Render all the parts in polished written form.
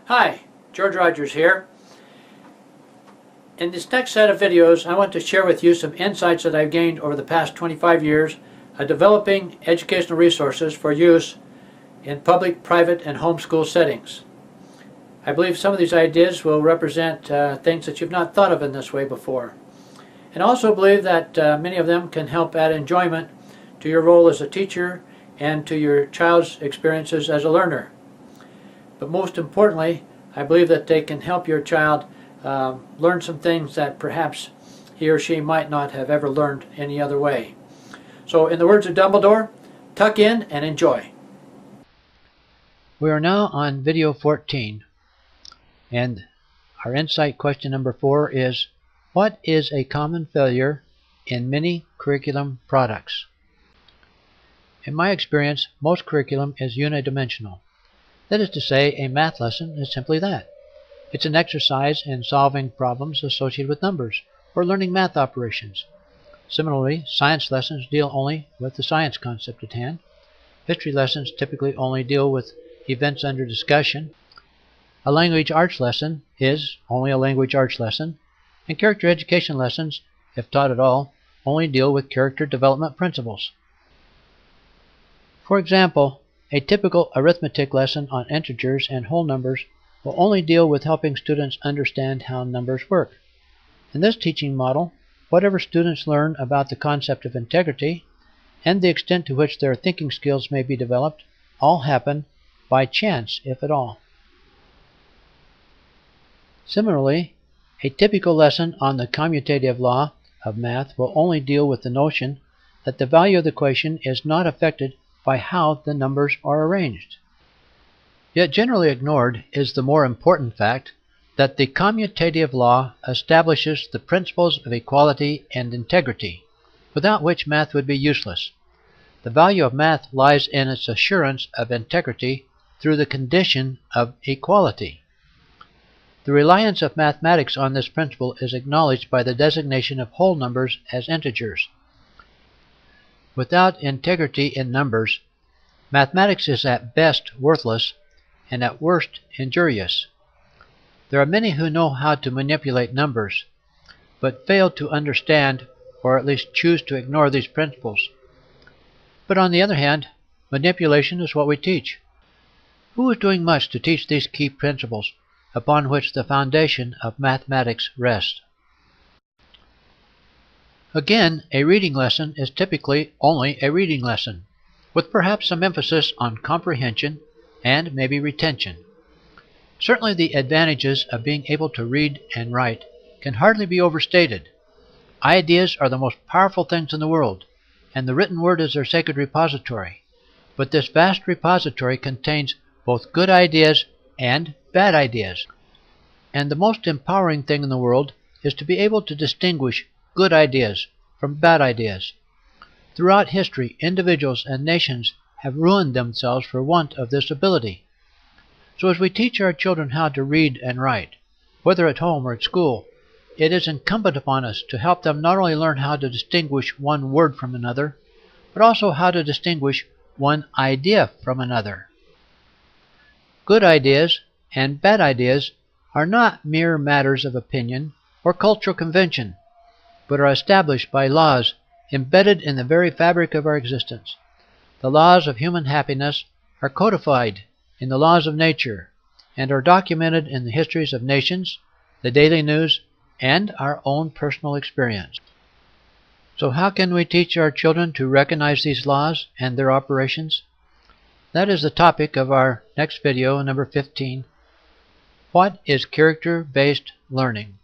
Hi, George Rogers here. In this next set of videos, I want to share with you some insights that I've gained over the past 25 years of developing educational resources for use in public, private, and homeschool settings. I believe some of these ideas will represent things that you've not thought of in this way before. And I also believe that many of them can help add enjoyment to your role as a teacher and to your child's experiences as a learner. But most importantly, I believe that they can help your child learn some things that perhaps he or she might not have ever learned any other way. So in the words of Dumbledore, tuck in and enjoy. We are now on video 14, and our insight question number 4 is, what is a common failure in many curriculum products? In my experience, most curriculum is unidimensional. That is to say, a math lesson is simply that. It's an exercise in solving problems associated with numbers or learning math operations. Similarly, science lessons deal only with the science concept at hand. History lessons typically only deal with events under discussion. A language arts lesson is only a language arts lesson, and character education lessons, if taught at all, only deal with character development principles. For example, a typical arithmetic lesson on integers and whole numbers will only deal with helping students understand how numbers work. In this teaching model, whatever students learn about the concept of integrity and the extent to which their thinking skills may be developed all happen by chance, if at all. Similarly, a typical lesson on the commutative law of math will only deal with the notion that the value of the equation is not affected by how the numbers are arranged. Yet generally ignored is the more important fact that the commutative law establishes the principles of equality and integrity, without which math would be useless. The value of math lies in its assurance of integrity through the condition of equality. The reliance of mathematics on this principle is acknowledged by the designation of whole numbers as integers. Without integrity in numbers, mathematics is at best worthless and at worst injurious. There are many who know how to manipulate numbers, but fail to understand or at least choose to ignore these principles. But on the other hand, manipulation is what we teach. Who is doing much to teach these key principles upon which the foundation of mathematics rests? Again, a reading lesson is typically only a reading lesson, with perhaps some emphasis on comprehension and maybe retention. Certainly the advantages of being able to read and write can hardly be overstated. Ideas are the most powerful things in the world, and the written word is their sacred repository. But this vast repository contains both good ideas and bad ideas. And the most empowering thing in the world is to be able to distinguish good ideas from bad ideas. Throughout history, individuals and nations have ruined themselves for want of this ability. So as we teach our children how to read and write, whether at home or at school, it is incumbent upon us to help them not only learn how to distinguish one word from another, but also how to distinguish one idea from another. Good ideas and bad ideas are not mere matters of opinion or cultural convention, but are established by laws embedded in the very fabric of our existence. The laws of human happiness are codified in the laws of nature and are documented in the histories of nations, the daily news, and our own personal experience. So how can we teach our children to recognize these laws and their operations? That is the topic of our next video, number 15. What is character-based learning?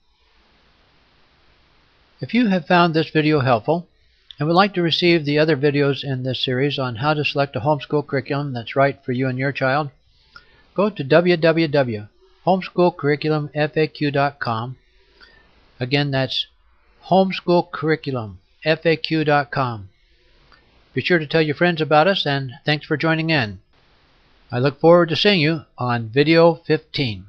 If you have found this video helpful and would like to receive the other videos in this series on how to select a homeschool curriculum that's right for you and your child, go to www.homeschoolcurriculumfaq.com. Again, that's homeschoolcurriculumfaq.com. Be sure to tell your friends about us, and thanks for joining in. I look forward to seeing you on video 15.